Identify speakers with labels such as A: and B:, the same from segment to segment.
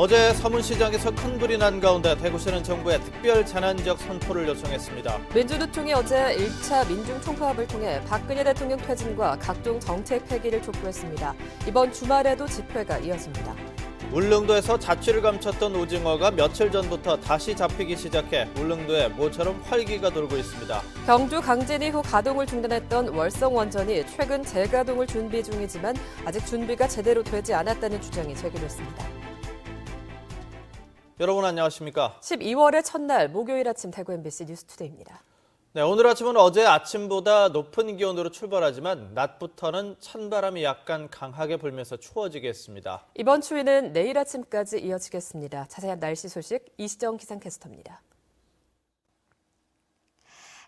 A: 어제 서문시장에서 큰 불이 난 가운데 대구시는 정부에 특별 재난지역 선포를 요청했습니다.
B: 민주노총이 어제 1차 민중총파업을 통해 박근혜 대통령 퇴진과 각종 정책 폐기를 촉구했습니다. 이번 주말에도 집회가 이어집니다.
A: 울릉도에서 자취를 감췄던 오징어가 며칠 전부터 다시 잡히기 시작해 울릉도에 모처럼 활기가 돌고 있습니다.
B: 경주 강진 이후 가동을 중단했던 월성 원전이 최근 재가동을 준비 중이지만 아직 준비가 제대로 되지 않았다는 주장이 제기됐습니다.
A: 여러분 안녕하십니까?
B: 12월의 첫날 목요일 아침 대구 MBC 뉴스투데이입니다.
A: 네, 오늘 아침은 어제 아침보다 높은 기온으로 출발하지만 낮부터는 찬바람이 약간 강하게 불면서 추워지겠습니다.
B: 이번 추위는 내일 아침까지 이어지겠습니다. 자세한 날씨 소식 이시정 기상캐스터입니다.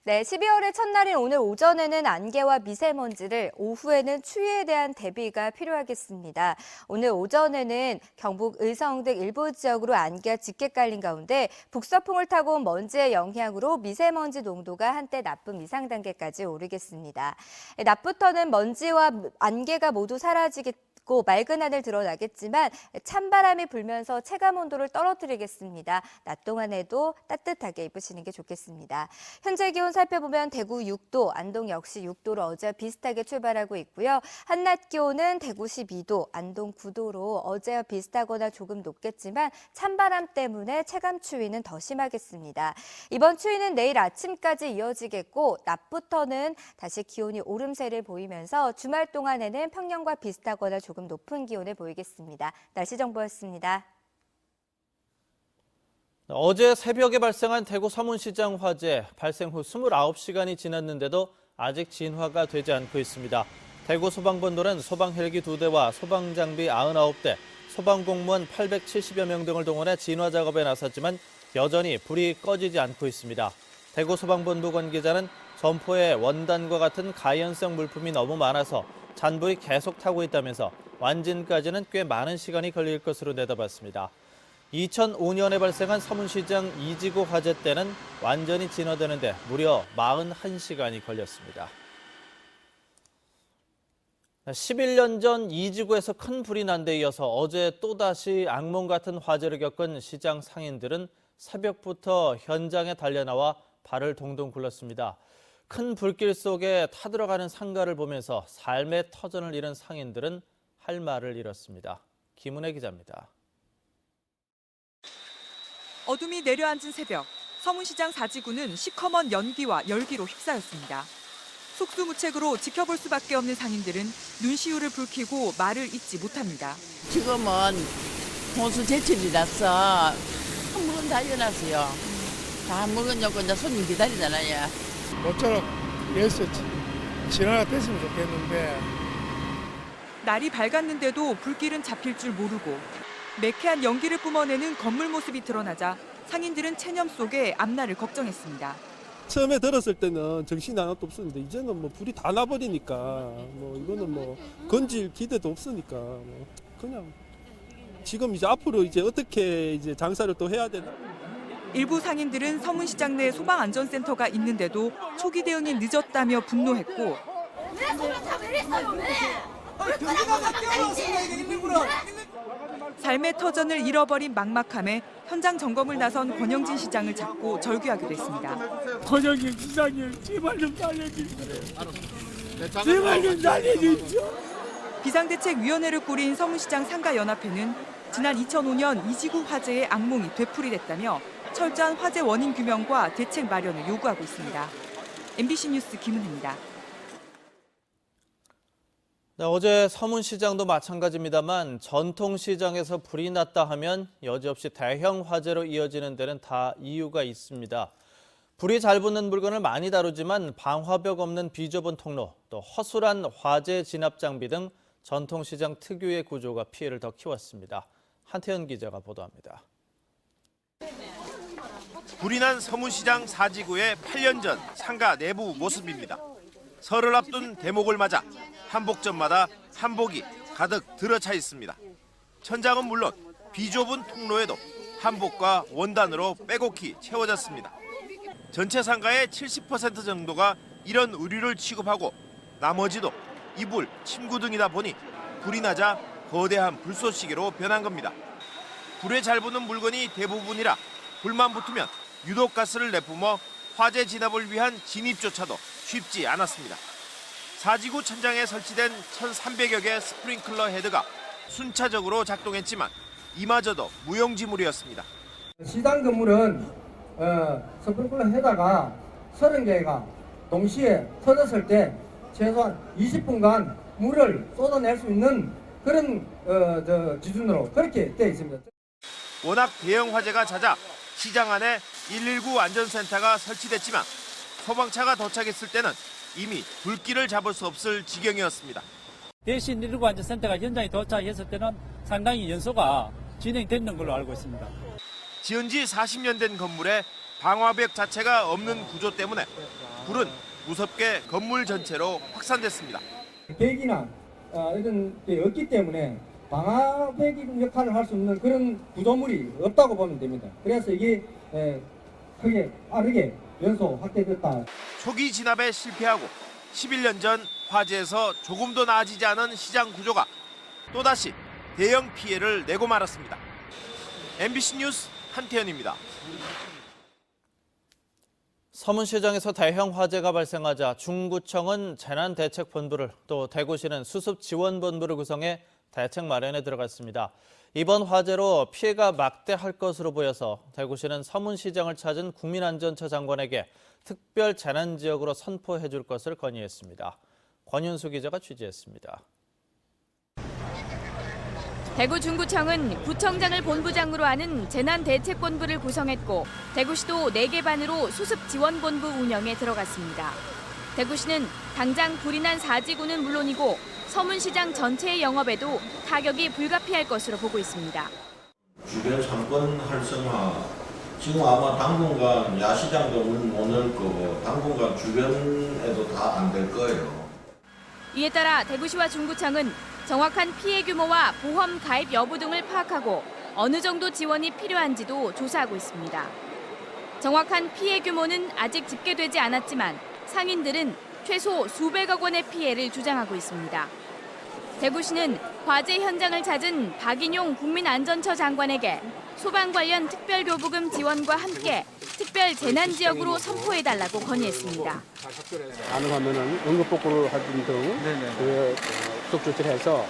C: 네, 12월의 첫날인 오늘 오전에는 안개와 미세먼지를, 오후에는 추위에 대한 대비가 필요하겠습니다. 오늘 오전에는 경북 의성 등 일부 지역으로 안개가 짙게 깔린 가운데 북서풍을 타고 온 먼지의 영향으로 미세먼지 농도가 한때 나쁨 이상 단계까지 오르겠습니다. 낮부터는 먼지와 안개가 모두 사라지겠고 맑은 하늘 드러나겠지만 찬바람이 불면서 체감 온도를 떨어뜨리겠습니다. 낮 동안에도 따뜻하게 입으시는 게 좋겠습니다. 현재 기온 살펴보면 대구 6도, 안동 역시 6도로 어제와 비슷하게 출발하고 있고요. 한낮 기온은 대구 12도, 안동 9도로 어제와 비슷하거나 조금 높겠지만 찬바람 때문에 체감 추위는 더 심하겠습니다. 이번 추위는 내일 아침까지 이어지겠고 낮부터는 다시 기온이 오름세를 보이면서 주말 동안에는 평년과 비슷하거나 조금 높은 기온을 보이겠습니다. 날씨 정보였습니다.
A: 어제 새벽에 발생한 대구 서문시장 화재, 발생 후 29시간이 지났는데도 아직 진화가 되지 않고 있습니다. 대구 소방본부는 소방 헬기 2대와 소방장비 99대, 소방공무원 870여 명 등을 동원해 진화 작업에 나섰지만 여전히 불이 꺼지지 않고 있습니다. 대구 소방본부 관계자는 점포에 원단과 같은 가연성 물품이 너무 많아서 잔불이 계속 타고 있다면서 완진까지는 꽤 많은 시간이 걸릴 것으로 내다봤습니다. 2005년에 발생한 서문시장 2지구 화재 때는 완전히 진화되는데 무려 41시간이 걸렸습니다. 11년 전 2지구에서 큰 불이 난 데 이어서 어제 또다시 악몽 같은 화재를 겪은 시장 상인들은 새벽부터 현장에 달려나와 발을 동동 굴렀습니다. 큰 불길 속에 타들어가는 상가를 보면서 삶의 터전을 잃은 상인들은 할 말을 잃었습니다. 김은혜 기자입니다.
D: 어둠이 내려앉은 새벽, 서문시장 4지구는 시커먼 연기와 열기로 휩싸였습니다. 속수무책으로 지켜볼 수밖에 없는 상인들은 눈시울을 붉히고 말을 잇지 못합니다.
E: 지금은 혼수 제철이라서 한번 달려놨어요. 다 먹으려고 이제 손님 기다리잖아요.
F: 모처럼 여기서 진화가 됐으면 좋겠는데.
D: 날이 밝았는데도 불길은 잡힐 줄 모르고 매캐한 연기를 뿜어내는 건물 모습이 드러나자 상인들은 체념 속에 앞날을 걱정했습니다.
G: 처음에 들었을 때는 정신이 하나도 없었는데 이제는 뭐 불이 다 나버리니까 뭐 이거는 뭐 건질 기대도 없으니까 뭐 그냥 지금 이제 앞으로 이제 어떻게 이제 장사를 또 해야 되나.
D: 일부 상인들은 서문시장 내 소방안전센터가 있는데도 초기 대응이 늦었다며 분노했고
H: 왜 소방차 왜 있어요? 왜? 경기가 뛰어나서 이게 있는구나.
D: 삶의 터전을 잃어버린 막막함에 현장 점검을 나선 권영진 시장을 잡고 절규하기도 했습니다.
F: 권영진 시장님 제발 좀 살려주세요. 제발 좀 살려주십시오.
D: 비상대책위원회를 꾸린 서문시장 상가연합회는 지난 2005년 2지구 화재의 악몽이 되풀이됐다며 철저한 화재 원인 규명과 대책 마련을 요구하고 있습니다. MBC 뉴스 김은혜입니다.
A: 네, 어제 서문시장도 마찬가지입니다만 전통시장에서 불이 났다 하면 여지없이 대형 화재로 이어지는 데는 다 이유가 있습니다. 불이 잘 붙는 물건을 많이 다루지만 방화벽 없는 비좁은 통로, 또 허술한 화재 진압 장비 등 전통시장 특유의 구조가 피해를 더 키웠습니다. 한태현 기자가 보도합니다.
I: 불이 난 서문시장 4지구의 8년 전 상가 내부 모습입니다. 설을 앞둔 대목을 맞아 한복점마다 한복이 가득 들어차 있습니다. 천장은 물론 비좁은 통로에도 한복과 원단으로 빼곡히 채워졌습니다. 전체 상가의 70% 정도가 이런 의류를 취급하고 나머지도 이불, 침구 등이다 보니 불이 나자 거대한 불쏘시개로 변한 겁니다. 불에 잘 붙는 물건이 대부분이라 불만 붙으면 유독가스를 내뿜어 화재 진압을 위한 진입조차도 쉽지 않았습니다. 사지구 천장에 설치된 1,300여 개의 스프링클러 헤드가 순차적으로 작동했지만 이마저도 무용지물이었습니다.
J: 시장 건물은 스프링클러 헤드가 30개가 동시에 터졌을 때 최소한 20분간 물을 쏟아낼 수 있는 그런 기준으로 그렇게 되어 있습니다.
I: 워낙 대형 화재가 잦아 시장 안에 119 안전센터가 설치됐지만 소방차가 도착했을 때는 이미 불길을 잡을 수 없을 지경이었습니다.
K: 대신 119 안전센터가 현장에 도착했을 때는 상당히 연소가 진행됐는 걸로 알고 있습니다.
I: 지은 지 40년 된 건물에 방화벽 자체가 없는 구조 때문에 불은 무섭게 건물 전체로 확산됐습니다.
J: 벽이나 이런 게 없기 때문에 방화벽 역할을 할 수 있는 그런 구조물이 없다고 보면 됩니다. 그래서 이게 크게 빠르게 연소 확대됐다.
I: 초기 진압에 실패하고 11년 전 화재에서 조금도 나아지지 않은 시장 구조가 또다시 대형 피해를 내고 말았습니다. MBC 뉴스 한태현입니다.
A: 서문시장에서 대형 화재가 발생하자 중구청은 재난대책본부를 또 대구시는 수습지원본부를 구성해 대책 마련에 들어갔습니다. 이번 화재로 피해가 막대할 것으로 보여서 대구시는 서문시장을 찾은 국민안전처 장관에게 특별 재난지역으로 선포해 줄 것을 건의했습니다. 권윤수 기자가 취재했습니다.
L: 대구 중구청은 구청장을 본부장으로 하는 재난대책본부를 구성했고 대구시도 4개 반으로 수습지원본부 운영에 들어갔습니다. 대구시는 당장 불이 난 4지구는 물론이고 서문시장 전체의 영업에도 타격이 불가피할 것으로 보고 있습니다.
M: 주변 상권 활성화, 지금 아마 당분간 야시장도 문 못 열 거고 당분간 주변에도 다 안 될 거예요.
L: 이에 따라 대구시와 중구청은 정확한 피해 규모와 보험 가입 여부 등을 파악하고 어느 정도 지원이 필요한지도 조사하고 있습니다. 정확한 피해 규모는 아직 집계되지 않았지만 상인들은 최소 수백억 원의 피해를 주장하고 있습니다. 대구시는 화재 현장을 찾은 박인용 국민안전처 장관에게 소방 관련 특별교부금 지원과 함께 특별 재난지역으로 선포해달라고 건의했습니다.
N: 가능하면 응급복구를 하든 등 후속 조치를 해서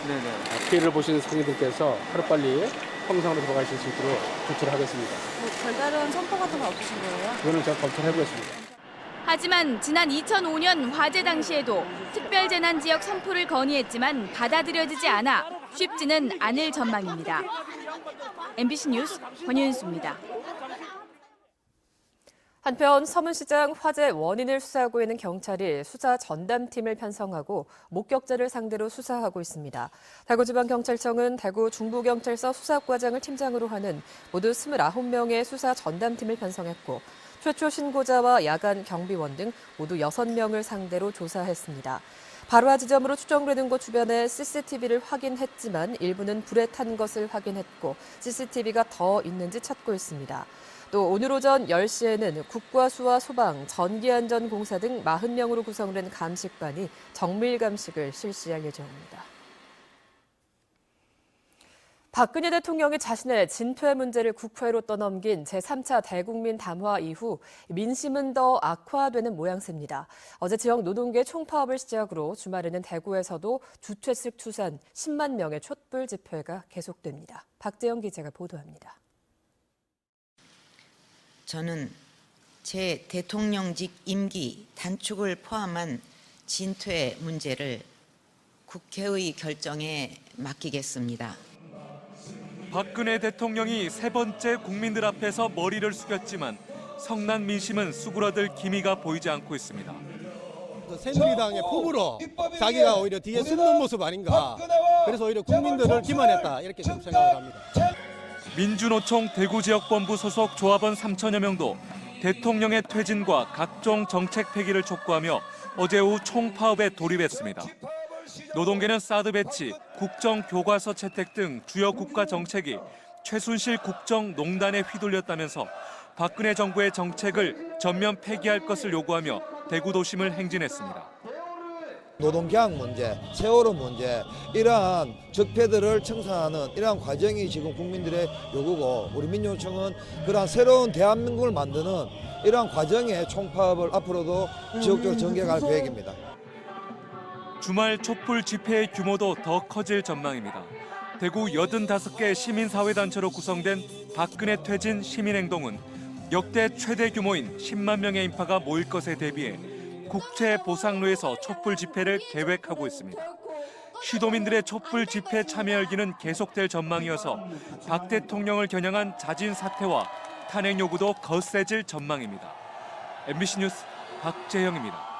N: 피해를 보신 상인들께서 하루빨리 평상으로 돌아가실 수 있도록 조치를 하겠습니다.
B: 별다른 선포 같은 건 없으신 거예요?
N: 그거는 제가 검토를 해보겠습니다.
L: 하지만 지난 2005년 화재 당시에도 특별재난지역 선포를 건의했지만 받아들여지지 않아 쉽지는 않을 전망입니다. MBC 뉴스 권윤수입니다.
B: 한편 서문시장 화재 원인을 수사하고 있는 경찰이 수사 전담팀을 편성하고 목격자를 상대로 수사하고 있습니다. 대구지방경찰청은 대구 중부경찰서 수사과장을 팀장으로 하는 모두 29명의 수사 전담팀을 편성했고 최초 신고자와 야간 경비원 등 모두 6명을 상대로 조사했습니다. 발화 지점으로 추정되는 곳 주변에 CCTV를 확인했지만 일부는 불에 탄 것을 확인했고 CCTV가 더 있는지 찾고 있습니다. 또 오늘 오전 10시에는 국과수와 소방, 전기안전공사 등 40명으로 구성된 감식반이 정밀 감식을 실시할 예정입니다. 박근혜 대통령이 자신의 진퇴 문제를 국회로 떠넘긴 제3차 대국민 담화 이후 민심은 더 악화되는 모양새입니다. 어제 지역 노동계 총파업을 시작으로 주말에는 대구에서도 주최측 추산 10만 명의 촛불 집회가 계속됩니다. 박재영 기자가 보도합니다.
O: 저는 제 대통령직 임기 단축을 포함한 진퇴 문제를 국회의 결정에 맡기겠습니다.
P: 박근혜 대통령이 세 번째 국민들 앞에서 머리를 숙였지만 성난 민심은 수그러들 기미가 보이지 않고 있습니다.
Q: 새누리당의 폭으로 자기가 오히려 뒤에 숨는 모습 아닌가. 그래서 오히려 국민들을 기만했다 이렇게 좀 생각을 합니다.
P: 민주노총 대구지역본부 소속 조합원 3천여 명도 대통령의 퇴진과 각종 정책 폐기를 촉구하며 어제 오후 총파업에 돌입했습니다. 노동계는 사드 배치, 국정교과서 채택 등 주요 국가 정책이 최순실 국정농단에 휘둘렸다면서 박근혜 정부의 정책을 전면 폐기할 것을 요구하며 대구 도심을 행진했습니다.
R: 노동계약 문제, 세월호 문제 이러한 적폐들을 청산하는 이러한 과정이 지금 국민들의 요구고 우리 민주노총은 그러한 새로운 대한민국을 만드는 이러한 과정의 총파업을 앞으로도 지속적으로 전개할 계획입니다.
P: 주말 촛불 집회의 규모도 더 커질 전망입니다. 대구 85개 시민사회단체로 구성된 박근혜 퇴진 시민행동은 역대 최대 규모인 10만 명의 인파가 모일 것에 대비해 국채보상로에서 촛불 집회를 계획하고 있습니다. 시도민들의 촛불 집회 참여 열기는 계속될 전망이어서 박 대통령을 겨냥한 자진 사퇴와 탄핵 요구도 거세질 전망입니다. MBC 뉴스 박재영입니다.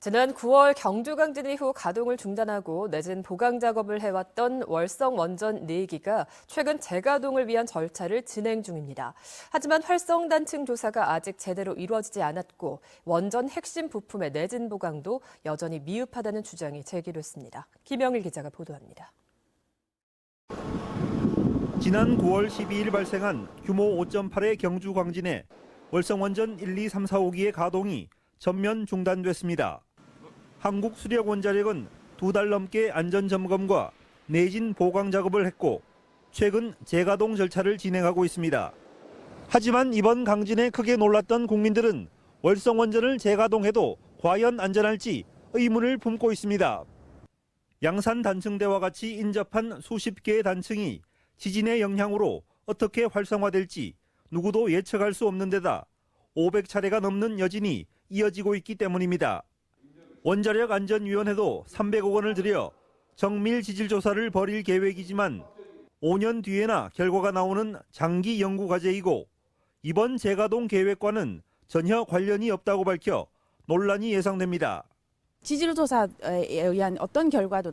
B: 지난 9월 경주강진 이후 가동을 중단하고 내진 보강 작업을 해왔던 월성 원전 4기가 최근 재가동을 위한 절차를 진행 중입니다. 하지만 활성 단층 조사가 아직 제대로 이루어지지 않았고 원전 핵심 부품의 내진 보강도 여전히 미흡하다는 주장이 제기됐습니다. 김영일 기자가 보도합니다.
S: 지난 9월 12일 발생한 규모 5.8의 경주 광진에 월성 원전 1, 2, 3, 4, 5기의 가동이 전면 중단됐습니다. 한국수력원자력은 2달 넘게 안전점검과 내진 보강 작업을 했고 최근 재가동 절차를 진행하고 있습니다. 하지만 이번 강진에 크게 놀랐던 국민들은 월성 원전을 재가동해도 과연 안전할지 의문을 품고 있습니다. 양산 단층대와 같이 인접한 수십 개의 단층이 지진의 영향으로 어떻게 활성화될지 누구도 예측할 수 없는 데다 500차례가 넘는 여진이 이어지고 있기 때문입니다. 원자력안전위원회도 300억 원을 들여 정밀 지질 조사를 벌일 계획이지만 5년 뒤에나 결과가 나오는 장기 연구 과제이고 이번 재가동 계획과는 전혀 관련이 없다고 밝혀 논란이 예상됩니다.
T: 지질조사에 의한 어떤 결과도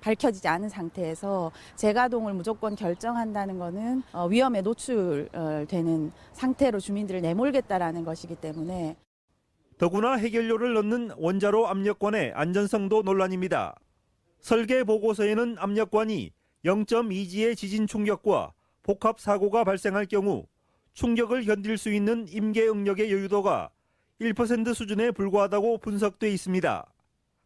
T: 밝혀지지 않은 상태에서 재가동을 무조건 결정한다는 것은 위험에 노출되는 상태로 주민들을 내몰겠다라는 것이기 때문에
S: 더구나 해결료를 넣는 원자로 압력관의 안전성도 논란입니다. 설계 보고서에는 압력관이 0.2G의 지진 충격과 복합 사고가 발생할 경우 충격을 견딜 수 있는 임계 응력의 여유도가 1% 수준에 불과하다고 분석돼 있습니다.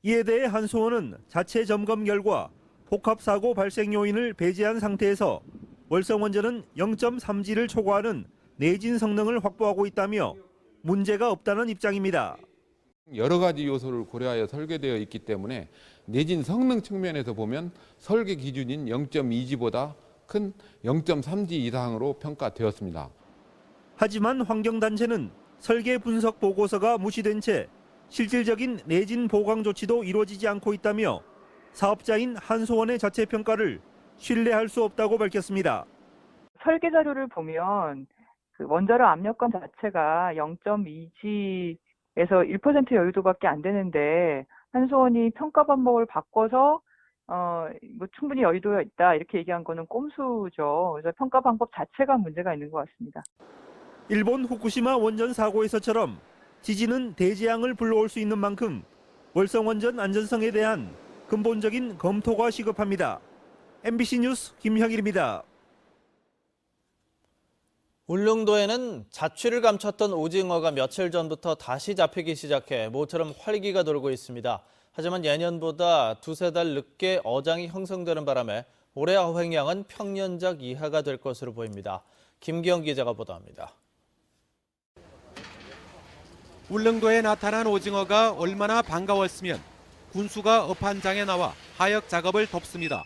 S: 이에 대해 한수원은 자체 점검 결과 복합 사고 발생 요인을 배제한 상태에서 월성 원전은 0.3G를 초과하는 내진 성능을 확보하고 있다며 문제가 없다는 입장입니다.
U: 여러 가지 요소를 고려하여 설계되어 있기 때문에 내진 성능 측면에서 보면 설계 기준인 0.2G보다 큰 0.3G 이상으로 평가되었습니다.
S: 하지만 환경단체는 설계 분석 보고서가 무시된 채 실질적인 내진 보강 조치도 이루어지지 않고 있다며 사업자인 한수원의 자체 평가를 신뢰할 수 없다고 밝혔습니다.
V: 설계 자료를 보면 원자로 압력관 자체가 0.2G에서 1% 여유도밖에 안 되는데 한수원이 평가 방법을 바꿔서 충분히 여유도가 있다 이렇게 얘기한 거는 꼼수죠. 그래서 평가 방법 자체가 문제가 있는 것 같습니다.
S: 일본 후쿠시마 원전 사고에서처럼 지진은 대재앙을 불러올 수 있는 만큼 월성 원전 안전성에 대한 근본적인 검토가 시급합니다. MBC 뉴스 김형일입니다.
A: 울릉도에는 자취를 감췄던 오징어가 며칠 전부터 다시 잡히기 시작해 모처럼 활기가 돌고 있습니다. 하지만 예년보다 두세 달 늦게 어장이 형성되는 바람에 올해 어획량은 평년작 이하가 될 것으로 보입니다. 김기영 기자가 보도합니다.
W: 울릉도에 나타난 오징어가 얼마나 반가웠으면 군수가 업한장에 나와 하역 작업을 돕습니다.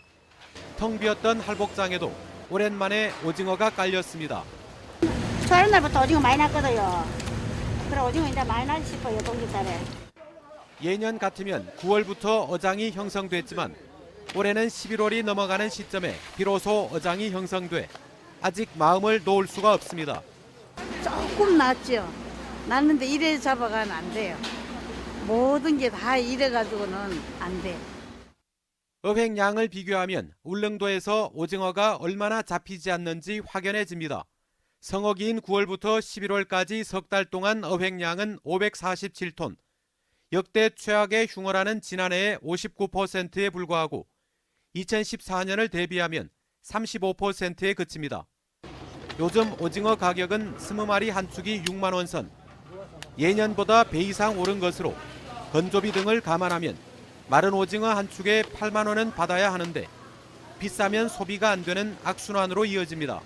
W: 텅 비었던 할복장에도 오랜만에 오징어가 깔렸습니다.
X: 초하루 날부터 오징어 많이 났거든요. 그래 오징어 이제 많이 나지 싶어요, 동기달에.
W: 예년 같으면 9월부터 어장이 형성됐지만 올해는 11월이 넘어가는 시점에 비로소 어장이 형성돼 아직 마음을 놓을 수가 없습니다.
X: 조금 났죠. 났는데 이래 잡아가면 안 돼요. 모든 게 다 이래가지고는 안 돼.
W: 어획량을 비교하면 울릉도에서 오징어가 얼마나 잡히지 않는지 확연해집니다. 성어기인 9월부터 11월까지 석 달 동안 어획량은 547톤. 역대 최악의 흉어라는 지난해의 59%에 불과하고 2014년을 대비하면 35%에 그칩니다. 요즘 오징어 가격은 20마리 한 축이 6만 원 선. 예년보다 배 이상 오른 것으로 건조비 등을 감안하면 마른 오징어 한 축에 8만 원은 받아야 하는데 비싸면 소비가 안 되는 악순환으로 이어집니다.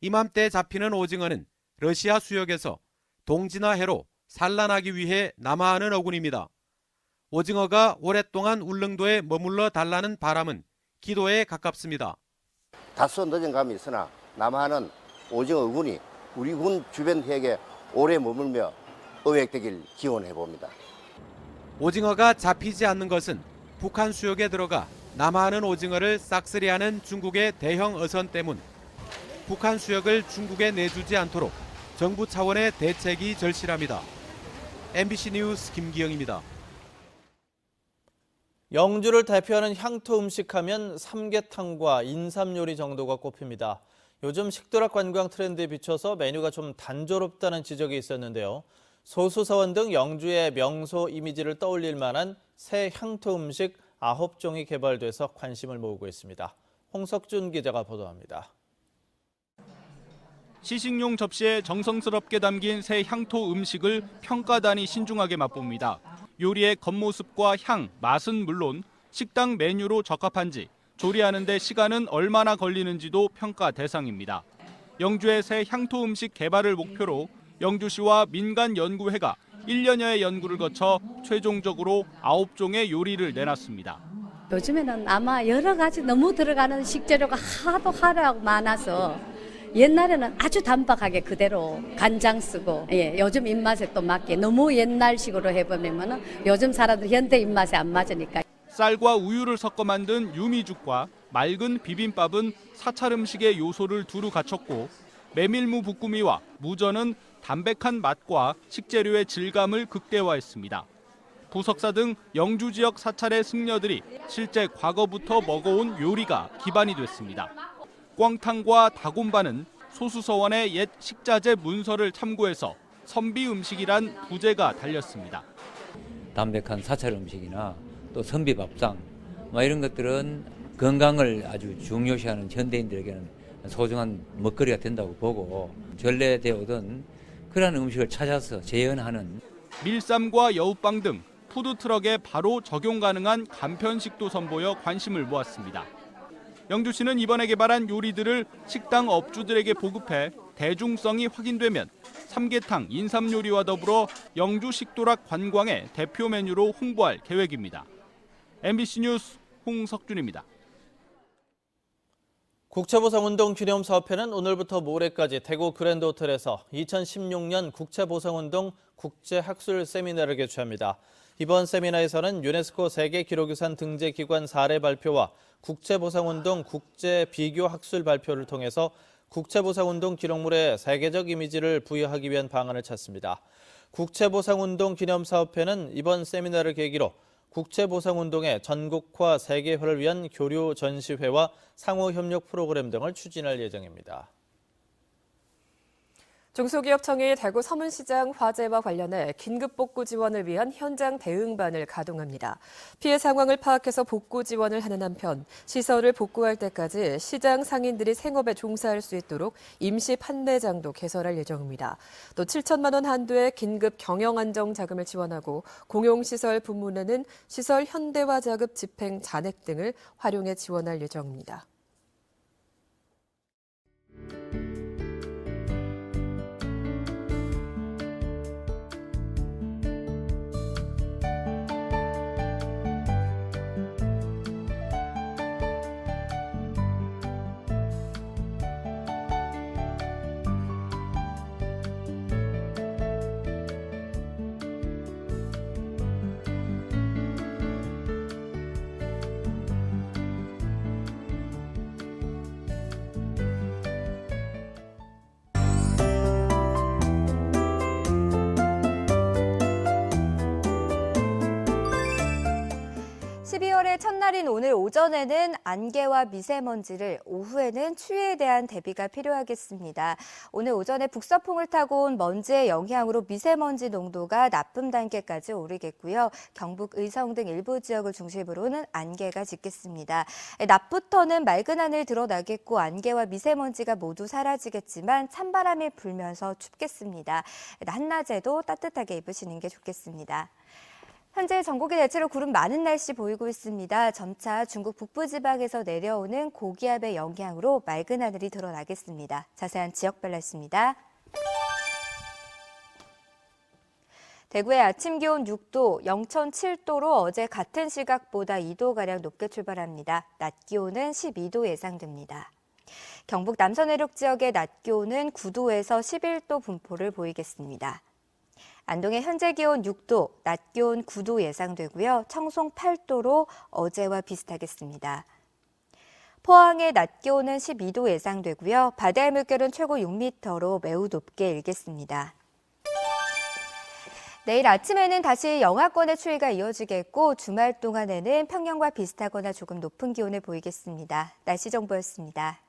W: 이맘때 잡히는 오징어는 러시아 수역에서 동지나 해로 산란하기 위해 남하하는 어군입니다. 오징어가 오랫동안 울릉도에 머물러 달라는 바람은 기도에 가깝습니다.
C: 다소 늦은 감이 있으나 남하하는 오징어 어군이 우리 군 주변 해역에 오래 머물며 어획되길 기원해 봅니다.
W: 오징어가 잡히지 않는 것은 북한 수역에 들어가 남하하는 오징어를 싹쓸이하는 중국의 대형 어선 때문. 북한 수역을 중국에 내주지 않도록 정부 차원의 대책이 절실합니다. MBC 뉴스 김기영입니다.
A: 영주를 대표하는 향토 음식하면 삼계탕과 인삼 요리 정도가 꼽힙니다. 요즘 식도락 관광 트렌드에 비춰서 메뉴가 좀 단조롭다는 지적이 있었는데요. 소수서원 등 영주의 명소 이미지를 떠올릴 만한 새 향토 음식 9종이 개발돼서 관심을 모으고 있습니다. 홍석준 기자가 보도합니다.
E: 시식용 접시에 정성스럽게 담긴 새 향토 음식을 평가단이 신중하게 맛봅니다. 요리의 겉모습과 향, 맛은 물론 식당 메뉴로 적합한지 조리하는 데 시간은 얼마나 걸리는지도 평가 대상입니다. 영주의 새 향토 음식 개발을 목표로 영주시와 민간연구회가 1년여의 연구를 거쳐 최종적으로 9종의 요리를 내놨습니다.
G: 요즘에는 아마 여러 가지 너무 들어가는 식재료가 하도 많아서 옛날에는 아주 단박하게 그대로 간장 쓰고 요즘 입맛에 또 맞게 너무 옛날식으로 해보면 요즘 사람들 현대 입맛에 안 맞으니까.
E: 쌀과 우유를 섞어 만든 유미죽과 맑은 비빔밥은 사찰 음식의 요소를 두루 갖췄고 메밀무 볶음이와 무전은 담백한 맛과 식재료의 질감을 극대화했습니다. 부석사 등 영주 지역 사찰의 승려들이 실제 과거부터 먹어온 요리가 기반이 됐습니다. 꽝탕과 다곰바는 소수서원의 옛 식자재 문서를 참고해서 선비 음식이란 부제가 달렸습니다.
H: 담백한 사찰 음식이나 또 선비 밥상 이런 것들은 건강을 아주 중요시하는 현대인들에게는 소중한 먹거리가 된다고 보고 전래되어오던 그런 음식을 찾아서 재현하는
E: 밀쌈과 여우빵 등 푸드트럭에 바로 적용 가능한 간편식도 선보여 관심을 모았습니다. 영주시는 이번에 개발한 요리들을 식당 업주들에게 보급해 대중성이 확인되면 삼계탕, 인삼 요리와 더불어 영주 식도락 관광의 대표 메뉴로 홍보할 계획입니다. MBC 뉴스 홍석준입니다.
A: 국채보상운동 기념사업회는 오늘부터 모레까지 대구 그랜드호텔에서 2016년 국채보상운동 국제학술 세미나를 개최합니다. 이번 세미나에서는 유네스코 세계기록유산 등재기관 사례 발표와 국채보상운동 국제비교학술 발표를 통해서 국채보상운동 기록물의 세계적 이미지를 부여하기 위한 방안을 찾습니다. 국채보상운동 기념사업회는 이번 세미나를 계기로 국채보상운동의 전국화 세계화를 위한 교류 전시회와 상호협력 프로그램 등을 추진할 예정입니다.
B: 중소기업청이 대구 서문시장 화재와 관련해 긴급 복구 지원을 위한 현장 대응반을 가동합니다. 피해 상황을 파악해서 복구 지원을 하는 한편 시설을 복구할 때까지 시장 상인들이 생업에 종사할 수 있도록 임시 판매장도 개설할 예정입니다. 또 7천만 원 한도의 긴급 경영 안정 자금을 지원하고 공용시설 부문에는 시설 현대화 자급 집행 잔액 등을 활용해 지원할 예정입니다.
Y: 12월의 첫날인 오늘 오전에는 안개와 미세먼지를, 오후에는 추위에 대한 대비가 필요하겠습니다. 오늘 오전에 북서풍을 타고 온 먼지의 영향으로 미세먼지 농도가 나쁨 단계까지 오르겠고요. 경북 의성 등 일부 지역을 중심으로는 안개가 짙겠습니다. 낮부터는 맑은 하늘 드러나겠고 안개와 미세먼지가 모두 사라지겠지만 찬바람이 불면서 춥겠습니다. 한낮에도 따뜻하게 입으시는 게 좋겠습니다. 현재 전국이 대체로 구름 많은 날씨 보이고 있습니다. 점차 중국 북부지방에서 내려오는 고기압의 영향으로 맑은 하늘이 드러나겠습니다. 자세한 지역별 날씨입니다. 대구의 아침 기온 6도, 영천 7도로 어제 같은 시각보다 2도가량 높게 출발합니다. 낮 기온은 12도 예상됩니다. 경북 남서 내륙 지역의 낮 기온은 9도에서 11도 분포를 보이겠습니다. 안동의 현재 기온 6도, 낮 기온 9도 예상되고요. 청송 8도로 어제와 비슷하겠습니다. 포항의 낮 기온은 12도 예상되고요. 바다의 물결은 최고 6m로 매우 높게 일겠습니다. 내일 아침에는 다시 영하권의 추위가 이어지겠고 주말 동안에는 평년과 비슷하거나 조금 높은 기온을 보이겠습니다. 날씨 정보였습니다.